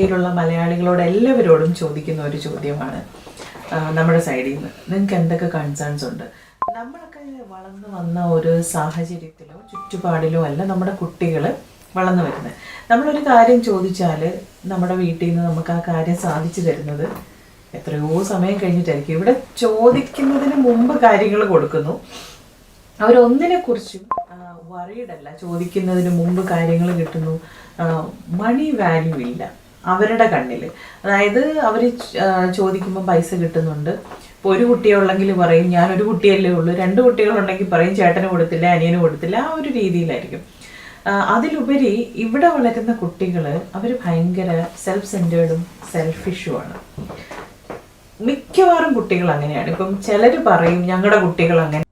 യിലുള്ള മലയാളികളോട് എല്ലാവരോടും ചോദിക്കുന്ന ഒരു ചോദ്യമാണ് നമ്മുടെ സൈഡിൽ നിന്ന് നിങ്ങൾക്ക് എന്തൊക്കെ കൺസേൺസ് ഉണ്ട്. നമ്മളൊക്കെ വളർന്നു വന്ന ഒരു സാഹചര്യത്തിലോ ചുറ്റുപാടിലോ അല്ല നമ്മുടെ കുട്ടികൾ വളർന്നു വരുന്നത്. നമ്മളൊരു കാര്യം ചോദിച്ചാൽ നമ്മുടെ വീട്ടിൽ നിന്ന് നമുക്ക് ആ കാര്യം സാധിച്ചു തരുന്നത് എത്രയോ സമയം കഴിഞ്ഞിട്ടായിരിക്കും. ഇവിടെ ചോദിക്കുന്നതിന് മുമ്പ് കാര്യങ്ങൾ കൊടുക്കുന്നു. അവരൊന്നിനെക്കുറിച്ചും വറീഡല്ല. ചോദിക്കുന്നതിന് മുമ്പ് കാര്യങ്ങൾ കിട്ടുന്നു. മണി വാല്യൂ ഇല്ല അവരുടെ കണ്ണിൽ. അതായത് അവർ ചോദിക്കുമ്പോൾ പൈസ കിട്ടുന്നുണ്ട്. ഇപ്പോൾ ഒരു കുട്ടിയുള്ളെങ്കിൽ പറയും ഞാനൊരു കുട്ടിയല്ലേ ഉള്ളൂ, 2 കുട്ടികളുണ്ടെങ്കിൽ പറയും ചേട്ടന് കൊടുത്തില്ല അനിയന് കൊടുത്തില്ല. ആ ഒരു രീതിയിലായിരിക്കും. അതിലുപരി ഇവിടെ വളരുന്ന കുട്ടികൾ അവർ ഭയങ്കര സെൽഫ് സെൻറ്റേർഡും സെൽഫിഷുമാണ്. മിക്കവാറും കുട്ടികൾ അങ്ങനെയാണ്. ഇപ്പം ചിലർ പറയും ഞങ്ങളുടെ കുട്ടികൾ അങ്ങനെ.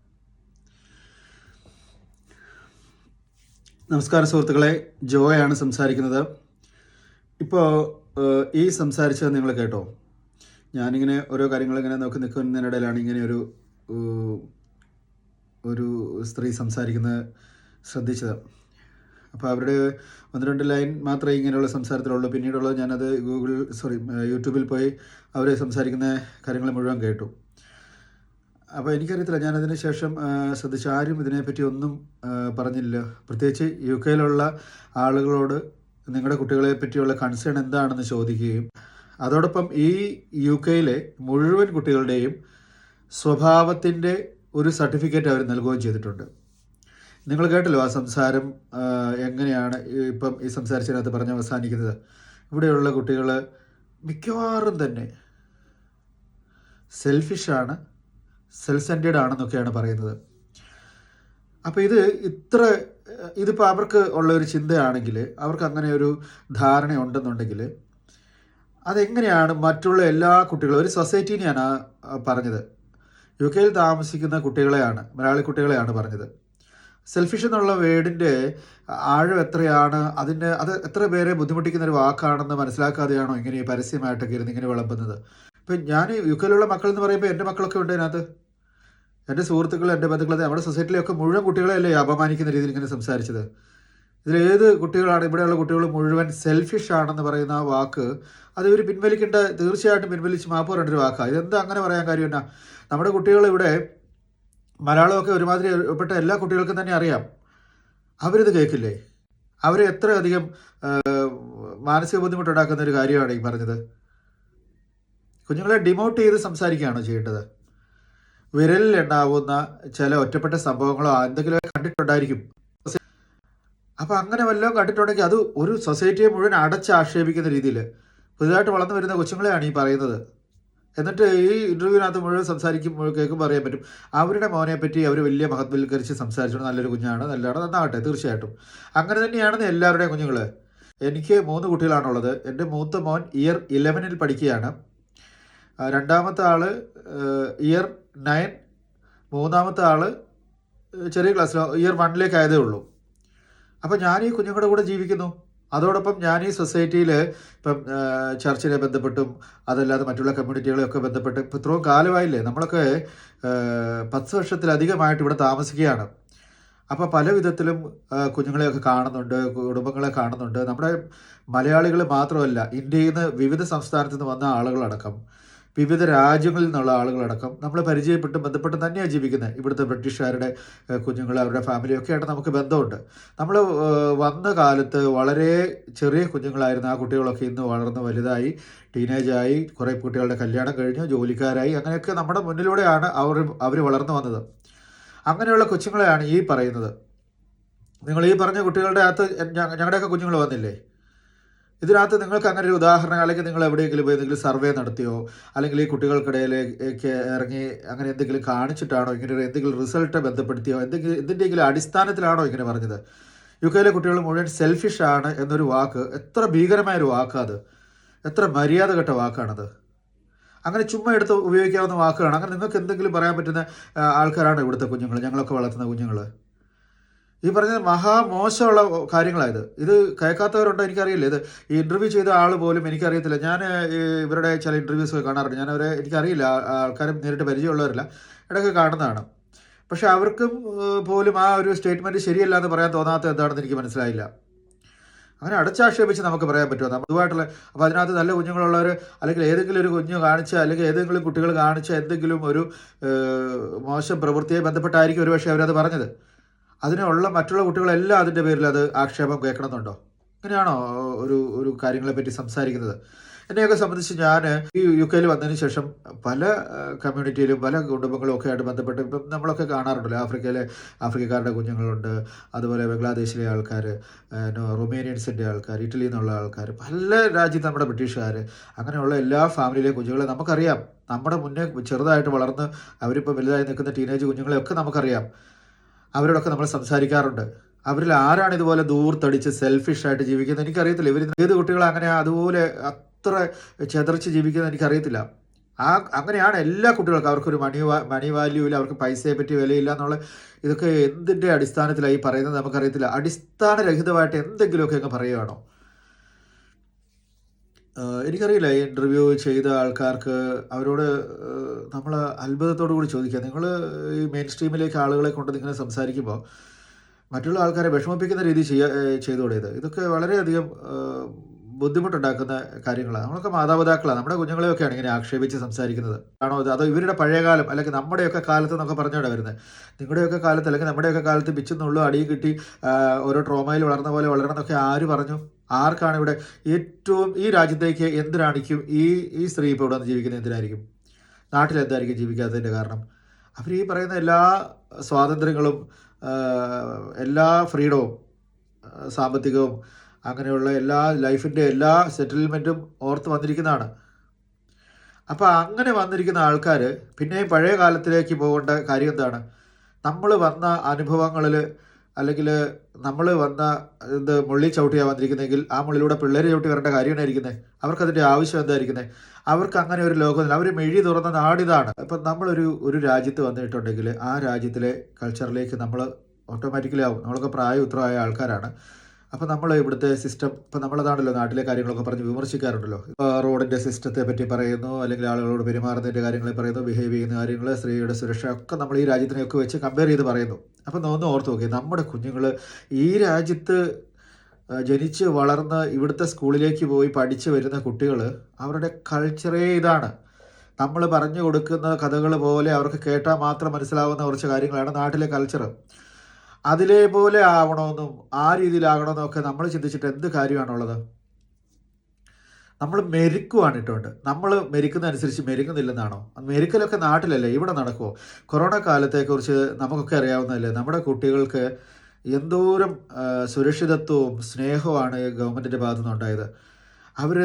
നമസ്കാരം സുഹൃത്തുക്കളെ, ജോയാണ് സംസാരിക്കുന്നത്. ഇപ്പോൾ ഈ സംസാരിച്ചത് നിങ്ങൾ കേട്ടോ. ഞാനിങ്ങനെ ഓരോ കാര്യങ്ങളിങ്ങനെ നോക്കി നിൽക്കുന്നതിനിടയിലാണ് ഇങ്ങനെ ഒരു സ്ത്രീ സംസാരിക്കുന്നത് ശ്രദ്ധിച്ചത്. അപ്പോൾ അവരുടെ 1-2 ലൈൻ മാത്രമേ ഇങ്ങനെയുള്ള സംസാരത്തിലുള്ളൂ. പിന്നീടുള്ളത് ഞാനത് യൂട്യൂബിൽ പോയി അവർ സംസാരിക്കുന്ന കാര്യങ്ങൾ മുഴുവൻ കേട്ടു. അപ്പോൾ എനിക്കറിയത്തില്ല, ഞാനതിന് ശേഷം ശ്രദ്ധിച്ച ആരും ഇതിനെപ്പറ്റി ഒന്നും പറഞ്ഞില്ല. പ്രത്യേകിച്ച് UK ആളുകളോട് നിങ്ങളുടെ കുട്ടികളെ പറ്റിയുള്ള കൺസേൺ എന്താണെന്ന് ചോദിക്കുകയും അതോടൊപ്പം ഈ UK മുഴുവൻ കുട്ടികളുടെയും സ്വഭാവത്തിൻ്റെ ഒരു സർട്ടിഫിക്കറ്റ് അവർ നൽകുകയും ചെയ്തിട്ടുണ്ട്. നിങ്ങൾ കേട്ടല്ലോ ആ സംസാരം എങ്ങനെയാണ് ഇപ്പം ഈ സംസാരിച്ചതിനകത്ത് പറഞ്ഞ് അവസാനിക്കുന്നത്. ഇവിടെയുള്ള കുട്ടികൾ മിക്കവാറും തന്നെ സെൽഫിഷാണ്, സെൽഫ് സെൻറ്റേർഡ് ആണെന്നൊക്കെയാണ് പറയുന്നത്. അപ്പോൾ ഇതിപ്പോൾ അവർക്ക് ഉള്ള ഒരു ചിന്തയാണെങ്കിൽ, അവർക്ക് അങ്ങനെ ഒരു ധാരണ ഉണ്ടെന്നുണ്ടെങ്കിൽ അതെങ്ങനെയാണ് മറ്റുള്ള എല്ലാ കുട്ടികളും, ഒരു സൊസൈറ്റീനെയാണ് പറഞ്ഞത്. UK താമസിക്കുന്ന കുട്ടികളെയാണ്, മലയാളി കുട്ടികളെയാണ് പറഞ്ഞത്. സെൽഫിഷ് എന്നുള്ള വേർഡിൻ്റെ ആഴം എത്രയാണ്, അത് എത്ര പേരെ ബുദ്ധിമുട്ടിക്കുന്നൊരു വാക്കാണെന്ന് മനസ്സിലാക്കാതെയാണോ ഇങ്ങനെ പരസ്യമായിട്ടൊക്കെ ഇരുന്ന് ഇങ്ങനെ വിളമ്പുന്നത്. ഇപ്പം ഞാൻ UK മക്കൾ എന്ന് പറയുമ്പോൾ എൻ്റെ മക്കളൊക്കെ ഉണ്ട് അതിനകത്ത്. എൻ്റെ സുഹൃത്തുക്കൾ, എൻ്റെ ബന്ധുക്കൾ, നമ്മുടെ സൊസൈറ്റിയിലൊക്കെ മുഴുവൻ കുട്ടികളെയല്ലേ അപമാനിക്കുന്ന രീതിയിൽ ഇങ്ങനെ സംസാരിച്ചത്. ഇതിലേത് കുട്ടികളാണ്, ഇവിടെയുള്ള കുട്ടികൾ മുഴുവൻ സെൽഫിഷ് ആണെന്ന് പറയുന്ന ആ വാക്ക് അത് ഇവർ തീർച്ചയായിട്ടും പിൻവലിച്ച് മാപ്പ് പറയേണ്ട ഒരു വാക്കാണ്. ഇതെന്താ അങ്ങനെ പറയാൻ കാര്യം എന്നാ? നമ്മുടെ കുട്ടികൾ ഇവിടെ മലയാളമൊക്കെ ഒരുമാതിരി പെട്ട എല്ലാ കുട്ടികൾക്കും തന്നെ അറിയാം. അവരിത് കേൾക്കില്ലേ? അവരെ എത്രയധികം മാനസിക ബുദ്ധിമുട്ടുണ്ടാക്കുന്ന ഒരു കാര്യമാണ് ഈ പറഞ്ഞത്. കുഞ്ഞുങ്ങളെ ഡിമോട്ട് ചെയ്ത് സംസാരിക്കുകയാണോ ചെയ്യേണ്ടത്? വിരലിൽ ഉണ്ടാവുന്ന ചില ഒറ്റപ്പെട്ട സംഭവങ്ങളോ എന്തെങ്കിലും കണ്ടിട്ടുണ്ടായിരിക്കും. അപ്പോൾ അങ്ങനെ വല്ലതും കണ്ടിട്ടുണ്ടെങ്കിൽ അത് ഒരു സൊസൈറ്റിയെ മുഴുവൻ ആക്ഷേപിക്കുന്ന രീതിയിൽ പുതുതായിട്ട് വളർന്നു വരുന്ന കൊച്ചുങ്ങളെയാണ് ഈ പറയുന്നത്. എന്നിട്ട് ഈ ഇൻ്റർവ്യൂവിനകത്ത് മുഴുവൻ കേൾക്കുമ്പോൾ അറിയാൻ പറ്റും അവരുടെ മോനെ പറ്റി അവർ വലിയ മഹത്വവൽക്കരിച്ച് സംസാരിച്ചോണ്ട് നല്ലൊരു കുഞ്ഞാണ്, നന്നാവട്ടെ. തീർച്ചയായിട്ടും അങ്ങനെ തന്നെയാണെന്ന് എല്ലാവരുടെയും കുഞ്ഞുങ്ങൾ. എനിക്ക് 3 കുട്ടികളാണുള്ളത്. എൻ്റെ മൂത്ത മോൻ ഇയർ 11 പഠിക്കുകയാണ്. രണ്ടാമത്തെ ആൾ ഇയർ 9, മൂന്നാമത്തെ ആൾ ചെറിയ ക്ലാസ്സിൽ ഇയർ 1 ആയതേ ഉള്ളൂ. അപ്പോൾ ഞാൻ ഈ കുഞ്ഞുങ്ങളുടെ കൂടെ ജീവിക്കുന്നു. അതോടൊപ്പം ഞാൻ ഈ സൊസൈറ്റിയിൽ ഇപ്പം ചർച്ചിനെ ബന്ധപ്പെട്ടും അതല്ലാതെ മറ്റുള്ള കമ്മ്യൂണിറ്റികളെയൊക്കെ ബന്ധപ്പെട്ട് ഇപ്പം ഇത്രയും കാലമായില്ലേ, നമ്മളൊക്കെ 10 വർഷത്തിലധികമായിട്ട് ഇവിടെ താമസിക്കുകയാണ്. അപ്പോൾ പല വിധത്തിലും കുഞ്ഞുങ്ങളെയൊക്കെ കാണുന്നുണ്ട്, കുടുംബങ്ങളെ കാണുന്നുണ്ട്. നമ്മുടെ മലയാളികൾ മാത്രമല്ല, ഇന്ത്യയിൽ നിന്ന് വിവിധ സംസ്ഥാനത്തു നിന്ന് വന്ന ആളുകളടക്കം, വിവിധ രാജ്യങ്ങളിൽ നിന്നുള്ള ആളുകളടക്കം നമ്മൾ പരിചയപ്പെട്ടും ബന്ധപ്പെട്ടും തന്നെയാണ് ജീവിക്കുന്നത്. ഇവിടുത്തെ ബ്രിട്ടീഷുകാരുടെ കുഞ്ഞുങ്ങൾ, അവരുടെ ഫാമിലിയൊക്കെയായിട്ട് നമുക്ക് ബന്ധമുണ്ട്. നമ്മൾ വന്ന കാലത്ത് വളരെ ചെറിയ കുഞ്ഞുങ്ങളായിരുന്ന ആ കുട്ടികളൊക്കെ ഇന്ന് വളർന്ന് വലുതായി, ടീനേജായി, കുറേ കുട്ടികളുടെ കല്യാണം കഴിഞ്ഞു, ജോലിക്കാരായി, അങ്ങനെയൊക്കെ നമ്മുടെ മുന്നിലൂടെയാണ് അവർ വളർന്നു വന്നത്. അങ്ങനെയുള്ള കൊച്ചുങ്ങളെയാണ് ഈ പറയുന്നത്. നിങ്ങൾ ഈ പറഞ്ഞ കുട്ടികളുടെ അകത്ത് ഞങ്ങളുടെയൊക്കെ കുഞ്ഞുങ്ങൾ വന്നില്ലേ? ഇതിനകത്ത് നിങ്ങൾക്ക് അങ്ങനെ ഒരു ഉദാഹരണം, അല്ലെങ്കിൽ നിങ്ങൾ എവിടെയെങ്കിലും പോയി എന്തെങ്കിലും സർവേ നടത്തിയോ, അല്ലെങ്കിൽ ഈ കുട്ടികൾക്കിടയിലേക്ക് ഇറങ്ങി അങ്ങനെ എന്തെങ്കിലും കാണിച്ചിട്ടാണോ ഇങ്ങനെ എന്തെങ്കിലും റിസൾട്ട് ബന്ധപ്പെടുത്തിയോ, എന്തിൻ്റെയെങ്കിലും അടിസ്ഥാനത്തിലാണോ ഇങ്ങനെ പറഞ്ഞത്? UK കുട്ടികൾ മുഴുവൻ സെൽഫിഷാണ് എന്നൊരു വാക്ക് എത്ര ഭീകരമായൊരു വാക്കാത്, എത്ര മര്യാദ കെട്ട വാക്കാണത്. അങ്ങനെ ചുമ്മാ എടുത്ത് ഉപയോഗിക്കാവുന്ന വാക്കുകളാണ്. അങ്ങനെ നിങ്ങൾക്ക് എന്തെങ്കിലും പറയാൻ പറ്റുന്ന ആൾക്കാരാണ് ഇവിടുത്തെ കുഞ്ഞുങ്ങൾ, ഞങ്ങളൊക്കെ വളർത്തുന്ന കുഞ്ഞുങ്ങൾ. ഈ പറഞ്ഞത് മഹാമോശമുള്ള കാര്യങ്ങളായത്. ഇത് കേൾക്കാത്തവരുണ്ടോ എനിക്കറിയില്ല. ഇത് ഈ ഇൻ്റർവ്യൂ ചെയ്ത ആൾ പോലും എനിക്കറിയത്തില്ല. ഞാൻ ഇവരുടെ ചില ഇൻ്റർവ്യൂസ് കാണാറുണ്ട്. എനിക്കറിയില്ല, ആൾക്കാരും നേരിട്ട് പരിചയമുള്ളവരല്ല, ഇടയ്ക്ക് കാണുന്നതാണ്. പക്ഷെ അവർക്കും പോലും ആ ഒരു സ്റ്റേറ്റ്മെൻറ്റ് ശരിയല്ല എന്ന് പറയാൻ തോന്നാത്ത എന്താണെന്ന് എനിക്ക് മനസ്സിലായില്ല. അങ്ങനെ അടച്ചാക്ഷേപിച്ച് നമുക്ക് പറയാൻ പറ്റുമോ പൊതുവായിട്ടുള്ള? അപ്പോൾ അതിനകത്ത് നല്ല കുഞ്ഞുങ്ങളുള്ളവർ, അല്ലെങ്കിൽ ഏതെങ്കിലും ഒരു കുഞ്ഞ് കാണിച്ച, അല്ലെങ്കിൽ ഏതെങ്കിലും കുട്ടികൾ കാണിച്ച എന്തെങ്കിലും ഒരു മോശം പ്രവൃത്തിയെ ബന്ധപ്പെട്ടായിരിക്കും ഒരുപക്ഷെ അവരത് പറഞ്ഞത്. അതിനുള്ള മറ്റുള്ള കുട്ടികളെല്ലാം അതിൻ്റെ പേരിൽ അത് ആക്ഷേപം കേൾക്കണമെന്നുണ്ടോ? ഇങ്ങനെയാണോ ഒരു ഒരു കാര്യങ്ങളെപ്പറ്റി സംസാരിക്കുന്നത്? എന്നെയൊക്കെ സംബന്ധിച്ച് ഞാൻ ഈ UK വന്നതിന് ശേഷം പല കമ്മ്യൂണിറ്റിയിലും പല കുടുംബങ്ങളും ഒക്കെ ആയിട്ട് ബന്ധപ്പെട്ട് ഇപ്പം നമ്മളൊക്കെ കാണാറുണ്ടല്ലോ, ആഫ്രിക്കക്കാരുടെ കുഞ്ഞുങ്ങളുണ്ട്, അതുപോലെ ബംഗ്ലാദേശിലെ ആൾക്കാർ, റൊമേനിയൻസിൻ്റെ ആൾക്കാർ, ഇറ്റലിയിൽ നിന്നുള്ള ആൾക്കാർ, പല രാജ്യത്ത് നമ്മുടെ ബ്രിട്ടീഷുകാർ, അങ്ങനെയുള്ള എല്ലാ ഫാമിലിയിലെ കുഞ്ഞുങ്ങളെ നമുക്കറിയാം. നമ്മുടെ മുന്നേ ചെറുതായിട്ട് വളർന്ന് അവരിപ്പോൾ വലുതായി നിൽക്കുന്ന ടീനേജ് കുഞ്ഞുങ്ങളെയൊക്കെ നമുക്കറിയാം. അവരോടൊക്കെ നമ്മൾ സംസാരിക്കാറുണ്ട്. അവരിൽ ആരാണ് ഇതുപോലെ ദൂർത്തടിച്ച് സെൽഫിഷായിട്ട് ജീവിക്കുന്നത് എനിക്കറിയത്തില്ല. ഇവർ ഏത് കുട്ടികളെ അങ്ങനെ അതുപോലെ അത്ര ചെതറിച്ച് ജീവിക്കുന്നത് എനിക്കറിയത്തില്ല. അങ്ങനെയാണ് എല്ലാ കുട്ടികൾക്കും. അവർക്കൊരു മണി വാല്യൂ ഇല്ല, അവർക്ക് പൈസയെ പറ്റി വിലയില്ല എന്നുള്ള ഇതൊക്കെ എന്തിൻ്റെ അടിസ്ഥാനത്തിലായി പറയുന്നത് നമുക്കറിയത്തില്ല. അടിസ്ഥാനരഹിതമായിട്ട് എന്തെങ്കിലുമൊക്കെ അങ്ങ് പറയുകയാണോ? എനിക്കറിയില്ല. ഈ ഇൻ്റർവ്യൂ ചെയ്ത ആൾക്കാർക്ക് അവരോട് നമ്മൾ അത്ഭുതത്തോടു കൂടി ചോദിക്കുക, നിങ്ങൾ ഈ മെയിൻ സ്ട്രീമിലേക്ക് ആളുകളെ കൊണ്ട് ഇങ്ങനെ സംസാരിക്കുമ്പോൾ മറ്റുള്ള ആൾക്കാരെ വിഷമിപ്പിക്കുന്ന രീതി ചെയ്തുകൂടെ? ഇതൊക്കെ വളരെയധികം ബുദ്ധിമുട്ടുണ്ടാക്കുന്ന കാര്യങ്ങളാണ്. നമ്മളൊക്കെ മാതാപിതാക്കളാണ്. നമ്മുടെ കുഞ്ഞുങ്ങളെയൊക്കെയാണ് ഇങ്ങനെ ആക്ഷേപിച്ച് സംസാരിക്കുന്നത് ആണോ? അതോ ഇവരുടെ പഴയകാലം അല്ലെങ്കിൽ നമ്മുടെയൊക്കെ കാലത്ത് എന്നൊക്കെ പറഞ്ഞോടെ വരുന്നത്? നിങ്ങളുടെയൊക്കെ കാലത്ത് അല്ലെങ്കിൽ നമ്മുടെയൊക്കെ കാലത്ത് പിച്ചുന്നുള്ളൂ, അടിയും കിട്ടി ഓരോ ട്രോമയിൽ വളർന്ന പോലെ വളരണം എന്നൊക്കെ ആര് പറഞ്ഞു? ആർക്കാണ് ഇവിടെ ഏറ്റവും ഈ രാജ്യത്തേക്ക് എന്തിനാണിക്കും ഈ സ്ത്രീ ഇപ്പോൾ ഇവിടെ വന്ന് ജീവിക്കുന്നത്? എന്തിനായിരിക്കും? നാട്ടിലെന്തായിരിക്കും ജീവിക്കാത്തതിൻ്റെ കാരണം? അവർ ഈ പറയുന്ന എല്ലാ സ്വാതന്ത്ര്യങ്ങളും എല്ലാ ഫ്രീഡവും സാമ്പത്തികവും അങ്ങനെയുള്ള എല്ലാ ലൈഫിൻ്റെ എല്ലാ സെറ്റിൽമെൻറ്റും ഓർത്ത് വന്നിരിക്കുന്നതാണ്. അപ്പോൾ അങ്ങനെ വന്നിരിക്കുന്ന ആൾക്കാർ പിന്നെയും പഴയ കാലത്തിലേക്ക് പോകേണ്ട കാര്യം എന്താണ്? നമ്മൾ വന്ന അനുഭവങ്ങളിൽ അല്ലെങ്കിൽ നമ്മൾ വന്ന മുള്ളി ചവിട്ടിയാണ് വന്നിരിക്കുന്നതെങ്കിൽ ആ മുള്ളിലൂടെ പിള്ളേർ ചവിട്ടി വരേണ്ട കാര്യമാണ് ഇരിക്കുന്നത്. അവർക്കതിൻ്റെ ആവശ്യം എന്തായിരിക്കുന്നത്? അവർക്ക് അങ്ങനെ ഒരു ലോകമില്ല. അവർ മെഴി തുറന്ന നാടിതാണ്. ഇപ്പം നമ്മളൊരു രാജ്യത്ത് വന്നിട്ടുണ്ടെങ്കിൽ ആ രാജ്യത്തിലെ കൾച്ചറിലേക്ക് നമ്മൾ ഓട്ടോമാറ്റിക്കലി ആവും. നമ്മളൊക്കെ ഉത്തരമായ ആൾക്കാരാണ്. അപ്പോൾ നമ്മൾ ഇവിടുത്തെ സിസ്റ്റം, ഇപ്പം നമ്മളതാണല്ലോ നാട്ടിലെ കാര്യങ്ങളൊക്കെ പറഞ്ഞ് വിമർശിക്കാറുണ്ടല്ലോ. റോഡിൻ്റെ സിസ്റ്റത്തെ പറ്റി പറയുന്നു, അല്ലെങ്കിൽ ആളുകളോട് പെരുമാറുന്നതിൻ്റെ കാര്യങ്ങളെ പറയുന്നു, ബിഹേവ് ചെയ്യുന്ന കാര്യങ്ങൾ, സ്ത്രീയുടെ സുരക്ഷ ഒക്കെ നമ്മൾ ഈ രാജ്യത്തിനെയൊക്കെ വെച്ച് കമ്പയർ ചെയ്ത് പറയുന്നു. അപ്പം ഒന്ന് ഓർത്ത് നോക്കി, നമ്മുടെ കുഞ്ഞുങ്ങൾ ഈ രാജ്യത്ത് ജനിച്ച് വളർന്ന് ഇവിടുത്തെ സ്കൂളിലേക്ക് പോയി പഠിച്ച് വരുന്ന കുട്ടികൾ, അവരുടെ കൾച്ചറേ ഇതാണ്. നമ്മൾ പറഞ്ഞു കൊടുക്കുന്ന കഥകൾ പോലെ അവർക്ക് കേട്ടാൽ മാത്രം മനസ്സിലാവുന്ന കുറച്ച് കാര്യങ്ങളാണ് നാട്ടിലെ കൾച്ചർ. അതിലേപോലെ ആവണമെന്നും ആ രീതിയിലാകണമെന്നും ഒക്കെ നമ്മൾ ചിന്തിച്ചിട്ട് എന്ത് കാര്യമാണുള്ളത്? നമ്മൾ മെരുക്കുവാണ് ഇട്ടുകൊണ്ട്. നമ്മൾ മെരുക്കുന്നതനുസരിച്ച് മെരുങ്ങുന്നില്ലെന്നാണോ? മെരുക്കലൊക്കെ നാട്ടിലല്ലേ, ഇവിടെ നടക്കുമോ? കൊറോണ കാലത്തെക്കുറിച്ച് നമുക്കൊക്കെ അറിയാവുന്നതല്ലേ. നമ്മുടെ കുട്ടികൾക്ക് എന്തോരം സുരക്ഷിതത്വവും സ്നേഹവുമാണ് ഗവൺമെൻറ്റിൻ്റെ ഭാഗത്തു നിന്നുണ്ടായത്. അവർ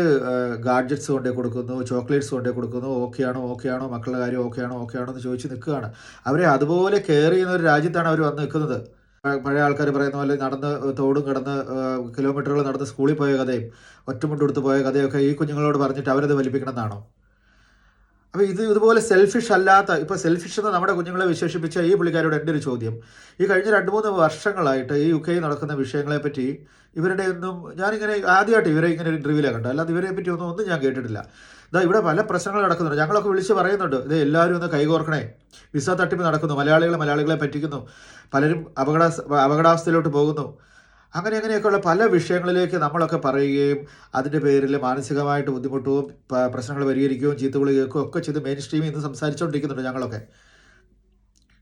ഗാഡ്ജറ്റ്സ് കൊണ്ടേ കൊടുക്കുന്നു, ചോക്ലേറ്റ്സ് കൊണ്ടേ കൊടുക്കുന്നു. ഓക്കെയാണോ മക്കളുടെ കാര്യം ഓക്കെയാണോ എന്ന് ചോദിച്ച് നിൽക്കുകയാണ്. അവരെ അതുപോലെ കെയർ ചെയ്യുന്ന ഒരു രാജ്യത്താണ് അവർ വന്ന് നിൽക്കുന്നത്. പഴയ ആൾക്കാർ പറയുന്ന പോലെ നടന്ന് തോടും കിടന്ന് കിലോമീറ്ററുകൾ നടന്ന് സ്കൂളിൽ പോയ കഥയും ഒറ്റമുണ്ടെടുത്ത് പോയ കഥയൊക്കെ ഈ കുഞ്ഞുങ്ങളോട് പറഞ്ഞിട്ട് അവരത് വലിപ്പിക്കണം എന്നാണോ? അപ്പോൾ ഇതുപോലെ സെൽഫിഷ് അല്ലാത്ത, ഇപ്പോൾ സെൽഫിഷ് എന്ന് നമ്മുടെ കുഞ്ഞുങ്ങളെ വിശേഷിപ്പിച്ച ഈ പുള്ളിക്കാരോട് എൻ്റെ ഒരു ചോദ്യം, ഈ കഴിഞ്ഞ 2-3 വർഷങ്ങളായിട്ട് ഈ UK നടക്കുന്ന വിഷയങ്ങളെപ്പറ്റി ഇവരുടെ ഒന്നും ഞാനിങ്ങനെ ആദ്യമായിട്ട് ഇവരെ ഇങ്ങനെ ഒരു ഇൻ്റർവ്യൂവിലാണ് കണ്ടത്. അല്ലാതെ ഇവരെ പറ്റി ഒന്നും ഞാൻ കേട്ടിട്ടില്ല. ഇവിടെ പല പ്രശ്നങ്ങൾ നടക്കുന്നുണ്ട്. ഞങ്ങളൊക്കെ വിളിച്ച് പറയുന്നുണ്ട്, എല്ലാവരും ഒന്ന് കൈകോർക്കണേ, വിസ തട്ടിപ്പ് നടക്കുന്നു, മലയാളികളെ പറ്റിക്കുന്നു, പലരും അപകടാവസ്ഥയിലോട്ട് പോകുന്നു, അങ്ങനെയൊക്കെയുള്ള പല വിഷയങ്ങളിലേക്ക് നമ്മളൊക്കെ പറയുകയും അതിൻ്റെ പേരിൽ മാനസികമായിട്ട് ബുദ്ധിമുട്ടുകയും പ്രശ്നങ്ങൾ പരിഹരിക്കുകയും ചീത്തവിളി കേൾക്കുകയും ഒക്കെ ചെയ്ത് മെയിൻ സ്ട്രീമിൽ നിന്ന് സംസാരിച്ചുകൊണ്ടിരിക്കുന്നുണ്ട്.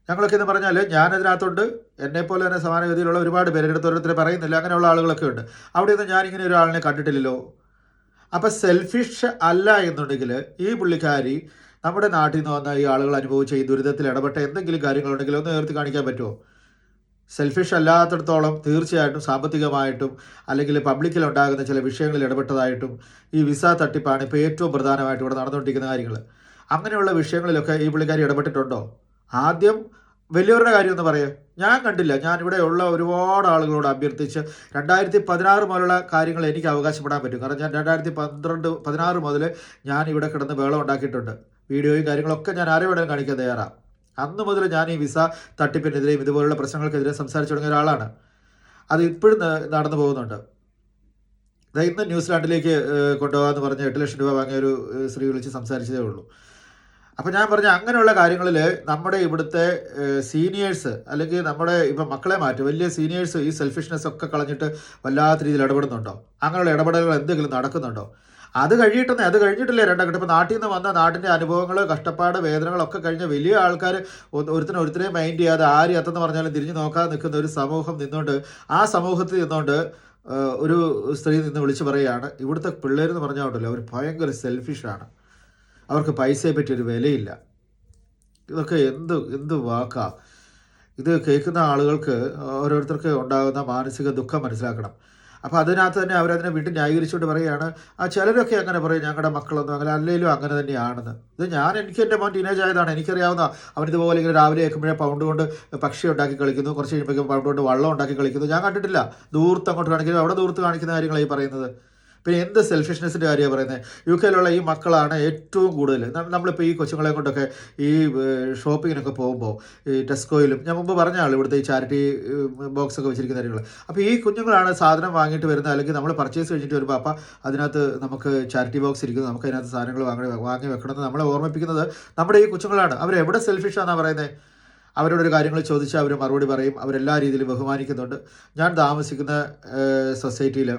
ഞങ്ങളൊക്കെ എന്ന് പറഞ്ഞാൽ ഞാനതിനകത്തുണ്ട്. എന്നെപ്പോലെ തന്നെ സമാനഗതിയിലുള്ള ഒരുപാട് പേര്, ഓരോരുത്തരെ പറയുന്നില്ല, അങ്ങനെയുള്ള ആളുകളൊക്കെ ഉണ്ട്. അവിടെയൊന്നും ഞാനിങ്ങനെ ഒരാളിനെ കണ്ടിട്ടില്ലല്ലോ. അപ്പം സെൽഫിഷ് അല്ല എന്നുണ്ടെങ്കിൽ ഈ പുള്ളിക്കാരി നമ്മുടെ നാട്ടിൽ നിന്ന് വന്ന ഈ ആളുകൾ അനുഭവിച്ച ഈ ദുരിതത്തിൽ ഇടപെട്ട എന്തെങ്കിലും കാര്യങ്ങളുണ്ടെങ്കിൽ ഒന്ന് ഉയർത്തി കാണിക്കാൻ പറ്റുമോ? സെൽഫിഷ് അല്ലാത്തടത്തോളം തീർച്ചയായിട്ടും സാമ്പത്തികമായിട്ടും അല്ലെങ്കിൽ പബ്ലിക്കിൽ ഉണ്ടാകുന്ന ചില വിഷയങ്ങളിൽ ഇടപെട്ടതായിട്ടും ഈ വിസ തട്ടിപ്പാണ് ഇപ്പോൾ ഏറ്റവും പ്രധാനമായിട്ട് ഇവിടെ നടന്നുകൊണ്ടിരിക്കുന്ന കാര്യങ്ങൾ. അങ്ങനെയുള്ള വിഷയങ്ങളിലൊക്കെ ഈ പുള്ളിക്കാരി ഇടപെട്ടിട്ടുണ്ടോ? ആദ്യം വലിയവരുടെ കാര്യം ഒന്ന് പറയുക. ഞാൻ കണ്ടില്ല. ഞാനിവിടെയുള്ള ഒരുപാട് ആളുകളോട് അഭ്യർത്ഥിച്ച് 2016 മുതലുള്ള കാര്യങ്ങൾ എനിക്ക് അവകാശപ്പെടാൻ പറ്റും. കാരണം ഞാൻ 2016 മുതൽ ഞാൻ ഇവിടെ കിടന്ന് ബഹളം ഉണ്ടാക്കിയിട്ടുണ്ട്. വീഡിയോയും കാര്യങ്ങളൊക്കെ ഞാൻ ആരെ വേണമെങ്കിലും കാണിക്കാൻ തയ്യാറാണ്. അന്ന് മുതൽ ഞാൻ ഈ വിസ തട്ടിപ്പിനെതിരെയും ഇതുപോലുള്ള പ്രശ്നങ്ങൾക്കെതിരെ സംസാരിച്ചു തുടങ്ങിയ ഒരാളാണ്. അത് ഇപ്പോഴും നടന്നു പോകുന്നുണ്ട്. ഇന്ന് ന്യൂസിലാൻഡിലേക്ക് കൊണ്ടുപോകാമെന്ന് പറഞ്ഞ് 8 ലക്ഷം രൂപ വാങ്ങിയ ഒരു സ്ത്രീ വിളിച്ച് സംസാരിച്ചതേ ഉള്ളൂ. അപ്പോൾ ഞാൻ പറഞ്ഞ അങ്ങനെയുള്ള കാര്യങ്ങളിൽ നമ്മുടെ ഇവിടുത്തെ സീനിയേഴ്സ് അല്ലെങ്കിൽ നമ്മുടെ ഇപ്പം മക്കളെ മാറ്റും വലിയ സീനിയേഴ്സ് ഈ സെൽഫിഷ്നെസ് ഒക്കെ കളഞ്ഞിട്ട് വല്ലാത്ത രീതിയിൽ ഇടപെടുന്നുണ്ടോ? അങ്ങനെയുള്ള ഇടപെടലുകൾ എന്തെങ്കിലും നടക്കുന്നുണ്ടോ? അത് കഴിഞ്ഞിട്ടില്ലേ രണ്ടാം ഇപ്പോൾ നാട്ടിൽ നിന്ന് വന്ന നാട്ടിൻ്റെ അനുഭവങ്ങൾ, കഷ്ടപ്പാട്, വേദനകളൊക്കെ കഴിഞ്ഞ വലിയ ആൾക്കാർ ഒരുത്തരെയും മൈൻഡ് ചെയ്യാതെ ആര് എത്തെന്ന് പറഞ്ഞാലും തിരിഞ്ഞു നോക്കാതെ നിൽക്കുന്ന ഒരു സമൂഹം നിന്നുകൊണ്ട്, ആ സമൂഹത്തിൽ നിന്നുകൊണ്ട് ഒരു സ്ത്രീ നിന്ന് വിളിച്ച് പറയുകയാണ്, ഇവിടുത്തെ പിള്ളേരെന്ന് പറഞ്ഞാൽ അവർ ഭയങ്കര സെൽഫിഷാണ്, അവർക്ക് പൈസയെ പറ്റി ഒരു വിലയില്ല. ഇതൊക്കെ എന്ത് വാക്കാ! ഇത് കേൾക്കുന്ന ആളുകൾക്ക് ഓരോരുത്തർക്ക് ഉണ്ടാകുന്ന മാനസിക ദുഃഖം മനസ്സിലാക്കണം. അപ്പോൾ അതിനകത്ത് തന്നെ അവരതിനെ വീണ്ടും ന്യായീകരിച്ചുകൊണ്ട് പറയുകയാണ്, ചിലരൊക്കെ അങ്ങനെ പറയും ഞങ്ങളുടെ മക്കളൊന്നും അങ്ങനെ അല്ലെങ്കിലും അങ്ങനെ തന്നെയാണെന്ന്. ഇത് എനിക്ക് എൻ്റെ മോൻ ടീനേജ് ആയതാണ്, എനിക്കറിയാവുന്ന. അവനിതുപോലെ ഇങ്ങനെ രാവിലെ കേൾക്കുമ്പോഴേ പൗണ്ട് കൊണ്ട് പക്ഷി ഉണ്ടാക്കി കളിക്കുന്നു, കുറച്ച് കഴിയുമ്പോഴേക്കും പൗണ്ട് കൊണ്ട് വള്ളം ഉണ്ടാക്കി കളിക്കുന്നു. ഞാൻ കണ്ടിട്ടില്ല. ദൂരത്ത് അങ്ങോട്ട് കാണിക്കുന്നത്, അവിടെ ദൂരത്ത് കാണിക്കുന്ന കാര്യങ്ങളാണ് ഈ പറയുന്നത്. പിന്നെ എന്ത് സെൽഫിഷ്നെസ്സിൻ്റെ കാര്യമാണ് പറയുന്നത്? യു കെയിലുള്ള ഈ മക്കളാണ് ഏറ്റവും കൂടുതൽ. നമ്മളിപ്പോൾ ഈ കൊച്ചുങ്ങളെ കൊണ്ടൊക്കെ ഈ ഷോപ്പിങ്ങിനൊക്കെ പോകുമ്പോൾ ഈ ടെസ്കോയിലും ഞാൻ മുമ്പ് പറഞ്ഞ ഇവിടുത്തെ ഈ ചാരിറ്റി ബോക്സ് ഒക്കെ വെച്ചിരിക്കുന്ന കാര്യങ്ങൾ. അപ്പോൾ ഈ കുഞ്ഞുങ്ങളാണ് സാധനം വാങ്ങിയിട്ട് വരുന്നത്, അല്ലെങ്കിൽ നമ്മൾ പർച്ചേസ് കഴിഞ്ഞിട്ട് വരുമ്പോൾ അപ്പം അതിനകത്ത് നമുക്ക് ചാരിറ്റി ബോക്സ് ഇരിക്കുന്നത്, നമുക്ക് അതിനകത്ത് സാധനങ്ങൾ വാങ്ങി വെക്കണമെന്ന് നമ്മളെ ഓർമ്മിപ്പിക്കുന്നത് നമ്മുടെ ഈ കൊച്ചുങ്ങളാണ്. അവരെവിടെ സെൽഫിഷാണെന്നാണ് പറയുന്നത്? അവരോടൊരു കാര്യങ്ങൾ ചോദിച്ചാൽ അവർ മറുപടി പറയും. അവരെല്ലാ രീതിയിലും ബഹുമാനിക്കുന്നുണ്ട്. ഞാൻ താമസിക്കുന്ന സൊസൈറ്റിയിൽ,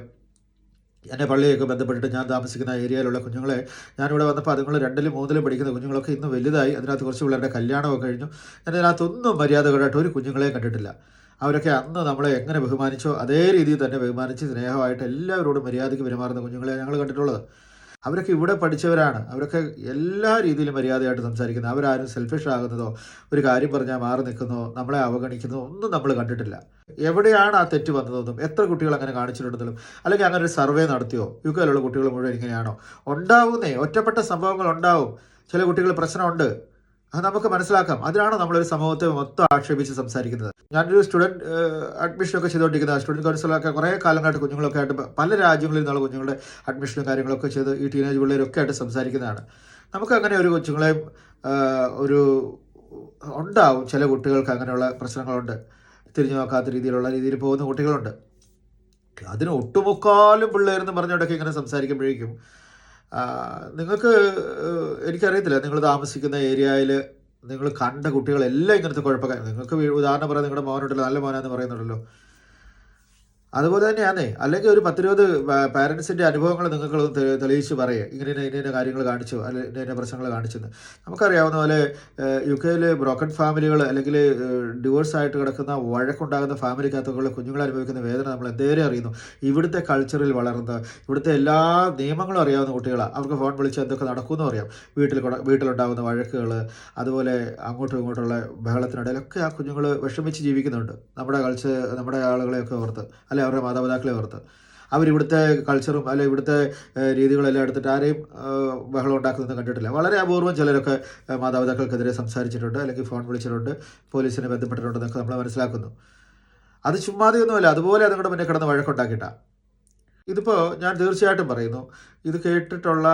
എൻ്റെ പള്ളിയൊക്കെ ബന്ധപ്പെട്ടിട്ട് ഞാൻ താമസിക്കുന്ന ഏരിയയിലുള്ള കുഞ്ഞുങ്ങളെ, ഞാനിവിടെ വന്നപ്പോൾ അതുങ്ങൾ 2ലും 3ലും പഠിക്കുന്ന കുഞ്ഞുങ്ങളൊക്കെ ഇന്ന് വലുതായി. അതിനകത്ത് കുറച്ച് പിള്ളേരുടെ കല്യാണമൊക്കെ കഴിഞ്ഞു. ഞാൻ അതിനകത്തൊന്നും മര്യാദകളായിട്ട് ഒരു കുഞ്ഞുങ്ങളെയും കണ്ടിട്ടില്ല. അവരൊക്കെ അന്ന് നമ്മളെ എങ്ങനെ ബഹുമാനിച്ചോ അതേ രീതിയിൽ തന്നെ ബഹുമാനിച്ച് സ്നേഹമായിട്ട് എല്ലാവരോടും മര്യാദയ്ക്ക് പെരുമാറുന്ന കുഞ്ഞുങ്ങളെ ഞങ്ങൾ കണ്ടിട്ടുള്ളത്. അവരൊക്കെ ഇവിടെ പഠിച്ചവരാണ്. അവരൊക്കെ എല്ലാ രീതിയിലും മര്യാദയായിട്ട് സംസാരിക്കുന്നത്. അവരാരും സെൽഫിഷ് ആകുന്നതോ ഒരു കാര്യം പറഞ്ഞാൽ മാറി നിൽക്കുന്നതോ നമ്മളെ അവഗണിക്കുന്നതോ ഒന്നും നമ്മൾ കണ്ടിട്ടില്ല. എവിടെയാണ് ആ തെറ്റ് വന്നതെന്നും എത്ര കുട്ടികൾ അങ്ങനെ കാണിച്ചിട്ടുണ്ടെന്നും, അല്ലെങ്കിൽ അങ്ങനെ ഒരു സർവേ നടത്തിയോ? യു കെയിലുള്ള കുട്ടികൾ മുഴുവൻ ഇങ്ങനെയാണോ? ഉണ്ടാവുന്നേ, ഒറ്റപ്പെട്ട സംഭവങ്ങൾ ഉണ്ടാവും. ചില കുട്ടികൾ പ്രശ്നമുണ്ട്, അത് നമുക്ക് മനസ്സിലാക്കാം. അതിനാണ് നമ്മളൊരു സമൂഹത്തെ മൊത്തം ആക്ഷേപിച്ച് സംസാരിക്കുന്നത്. ഞാനൊരു സ്റ്റുഡൻറ്റ് അഡ്മിഷനൊക്കെ ചെയ്തുകൊണ്ടിരിക്കുന്ന സ്റ്റുഡൻറ്റ് കൗൺസിലൊക്കെ കുറേ കാലങ്ങളായിട്ട് കുഞ്ഞുങ്ങളൊക്കെ ആയിട്ട് പല രാജ്യങ്ങളിൽ നിന്നുള്ള കുഞ്ഞുങ്ങളുടെ അഡ്മിഷനും കാര്യങ്ങളൊക്കെ ചെയ്ത് ഈ ടീനേജ് പിള്ളേരൊക്കെ ആയിട്ട് സംസാരിക്കുന്നതാണ്. നമുക്കങ്ങനെ ഒരു കൊച്ചുങ്ങളെയും ഒരു ഉണ്ടാവും. ചില കുട്ടികൾക്ക് അങ്ങനെയുള്ള പ്രശ്നങ്ങളുണ്ട്. തിരിഞ്ഞു നോക്കാത്ത രീതിയിൽ പോകുന്ന കുട്ടികളുണ്ട്. അതിന് ഒട്ടുമുക്കാലും പിള്ളേരെന്ന് പറഞ്ഞുകൊണ്ടൊക്കെ ഇങ്ങനെ സംസാരിക്കുമ്പോഴേക്കും നിങ്ങൾക്ക്, എനിക്കറിയത്തില്ല നിങ്ങൾ താമസിക്കുന്ന ഏരിയയിൽ നിങ്ങൾ കണ്ട കുട്ടികളെല്ലാം ഇങ്ങനത്തെ കുഴപ്പക്കാർ. നിങ്ങൾക്ക് ഉദാഹരണം പറയാം, നിങ്ങളുടെ മോനുണ്ടല്ലോ, നല്ല മോനാന്ന് പറയുന്നുണ്ടല്ലോ, അതുപോലെ തന്നെയാന്നേ. അല്ലെങ്കിൽ ഒരു 10-20 പാരൻസിൻ്റെ അനുഭവങ്ങൾ നിങ്ങൾക്ക് തെളിയിച്ച് പറയുക, ഇന്ന കാര്യങ്ങൾ കാണിച്ചു, അല്ലെങ്കിൽ ഇന്ന പ്രശ്നങ്ങൾ കാണിച്ചെന്ന്. നമുക്കറിയാവുന്ന പോലെ യു കെയിൽ ബ്രോക്കൺ ഫാമിലികൾ, അല്ലെങ്കിൽ ഡിവോഴ്സ് ആയിട്ട് കിടക്കുന്ന വഴക്കുണ്ടാകുന്ന ഫാമിലിക്കകത്തുള്ള കുഞ്ഞുങ്ങൾ അനുഭവിക്കുന്ന വേദന നമ്മൾ എന്തേരം അറിയുന്നു. ഇവിടുത്തെ കൾച്ചറിൽ വളർന്ന് ഇവിടുത്തെ എല്ലാ നിയമങ്ങളും അറിയാവുന്ന കുട്ടികളാണ്. അവർക്ക് ഫോൺ വിളിച്ച് എന്തൊക്കെ നടക്കുമെന്നും അറിയാം. വീട്ടിലുണ്ടാകുന്ന വഴക്കുകൾ, അതുപോലെ അങ്ങോട്ടും ഇങ്ങോട്ടുള്ള ബഹളത്തിനിടയിലൊക്കെ ആ കുഞ്ഞുങ്ങൾ വിഷമിച്ച് ജീവിക്കുന്നുണ്ട്. നമ്മുടെ ആളുകളെയൊക്കെ ഓർത്ത്, അവരുടെ മാതാപിതാക്കളെ ഓർത്ത്. അവരിവിടുത്തെ കൾച്ചറും അല്ലെ ഇവിടുത്തെ രീതികളെല്ലാം എടുത്തിട്ട് ആരെയും ബഹളം ഉണ്ടാക്കുന്നതൊന്നും കണ്ടിട്ടില്ല. വളരെ അപൂർവം ചിലരൊക്കെ മാതാപിതാക്കൾക്കെതിരെ സംസാരിച്ചിട്ടുണ്ട്, അല്ലെങ്കിൽ ഫോൺ വിളിച്ചിട്ടുണ്ട്, പോലീസിനെ ബന്ധപ്പെട്ടിട്ടുണ്ടെന്നൊക്കെ നമ്മൾ മനസ്സിലാക്കുന്നു. അത് ചുമ്മാതെയൊന്നുമല്ല, അതുപോലെ അതുകൊണ്ട് പിന്നെ കിടന്ന് വഴക്കുണ്ടാക്കിയിട്ടാണ്. ഇതിപ്പോൾ ഞാൻ തീർച്ചയായിട്ടും പറയുന്നു, ഇത് കേട്ടിട്ടുള്ള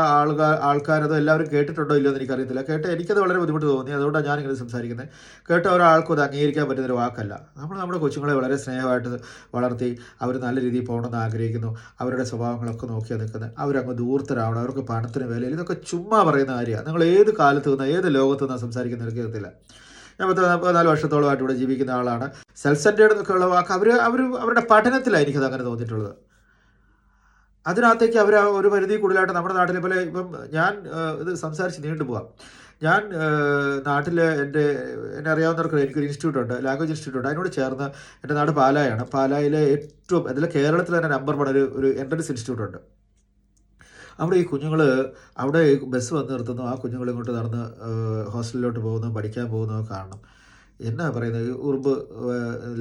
ആൾക്കാരത് എല്ലാവരും കേട്ടിട്ടുണ്ടോ ഇല്ലയോ എന്ന് എനിക്കറിയത്തില്ല. എനിക്കത് വളരെ ബുദ്ധിമുട്ട് തോന്നി. അതുകൊണ്ടാണ് ഞാനിങ്ങനെ സംസാരിക്കുന്നത്. കേട്ട ഒരാൾക്കും അത് അംഗീകരിക്കാൻ പറ്റുന്നൊരു വാക്കല്ല. നമ്മുടെ കൊച്ചുങ്ങളെ വളരെ സ്നേഹമായിട്ട് വളർത്തി അവർ നല്ല രീതിയിൽ പോകണമെന്ന് ആഗ്രഹിക്കുന്നു. അവരുടെ സ്വഭാവങ്ങളൊക്കെ നോക്കിയാൽ നിൽക്കുന്നത്. അവരങ്ങ് ദൂർത്തരാവണം, അവർക്ക് പണത്തിന് വിലയില്ല. ഇതൊക്കെ ചുമ്മാ പറയുന്ന കാര്യമാണ്. നിങ്ങൾ ഏത് കാലത്ത് നിന്നാണ്, ഏത് ലോകത്ത് നിന്നാണ് സംസാരിക്കുന്ന എനിക്കറിയത്തില്ല. ഞാൻ 34 വർഷത്തോളമായിട്ട് ഇവിടെ ജീവിക്കുന്ന ആളാണ്. സെൽഫ് സെൻറ്റേർഡ് എന്നൊക്കെയുള്ള വാക്ക് അവരുടെ പഠനത്തിലാണ് എനിക്കത് അങ്ങനെ തോന്നിയിട്ടുള്ളത്. അതിനകത്തേക്ക് അവർ ഒരു പരിധി കൂടുതലായിട്ട് നമ്മുടെ നാട്ടിലെ പോലെ ഇപ്പം ഞാൻ ഇത് സംസാരിച്ച് നീണ്ടുപോകാം. ഞാൻ നാട്ടിൽ എന്നെ അറിയാവുന്നവർക്ക് എനിക്കൊരു ഇൻസ്റ്റിറ്റ്യൂട്ടുണ്ട്, ലാംഗ്വേജ് ഇൻസ്റ്റിറ്റ്യൂട്ട്. അതിനോട് ചേർന്ന് എൻ്റെ നാട് പാലായാണ്. പാലായിലെ ഏറ്റവും അതിൽ കേരളത്തിൽ തന്നെ നമ്പർ 1 ഒരു എൻട്രൻസ് ഇൻസ്റ്റിറ്റ്യൂട്ടുണ്ട്. അവിടെ ഈ കുഞ്ഞുങ്ങൾ അവിടെ ബസ് വന്ന് നിർത്തുന്നു. ആ കുഞ്ഞുങ്ങൾ ഇങ്ങോട്ട് നടന്ന് ഹോസ്റ്റലിലോട്ട് പോകുന്നു, പഠിക്കാൻ പോകുന്നു കാണണം. എന്നാ പറയുന്നത്, ഈ ഉറുമ്പ്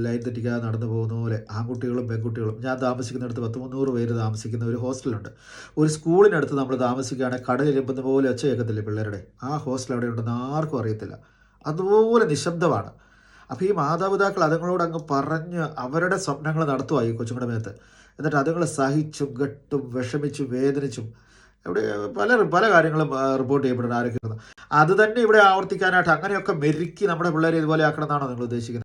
ലൈൻ തെറ്റിക്കാതെ നടന്നു പോകുന്ന പോലെ ആൺകുട്ടികളും പെൺകുട്ടികളും. ഞാൻ താമസിക്കുന്നിടത്ത് 100-300 പേര് താമസിക്കുന്ന ഒരു ഹോസ്റ്റലുണ്ട്. ഒരു സ്കൂളിനടുത്ത് നമ്മൾ താമസിക്കുകയാണെങ്കിൽ കടലിരുമ്പുന്ന പോലെ ഒച്ച കേൾക്കത്തില്ലേ പിള്ളേരുടെ? ആ ഹോസ്റ്റൽ അവിടെ ഉണ്ടെന്ന് ആർക്കും അറിയത്തില്ല. അതുപോലെ നിശബ്ദമാണ്. അപ്പോൾ ഈ മാതാപിതാക്കൾ അതുങ്ങളോട് അങ്ങ് പറഞ്ഞ് അവരുടെ സ്വപ്നങ്ങൾ നടത്തുക ഈ കൊച്ചുങ്ങളുടെ മേത്ത്. എന്നിട്ട് അതുങ്ങൾ സഹിച്ചും കെട്ടും വിഷമിച്ചും വേദനിച്ചും ഇവിടെ പല കാര്യങ്ങളും റിപ്പോർട്ട് ചെയ്യപ്പെടുന്നത് ആരൊക്കെയാണ്. അത് തന്നെ ഇവിടെ ആവർത്തിക്കാനായിട്ട് അങ്ങനെയൊക്കെ മെരുക്കി നമ്മുടെ പിള്ളേരെ ഇതുപോലെ ആക്കണം എന്നാണോ നിങ്ങൾ ഉദ്ദേശിക്കുന്നത്?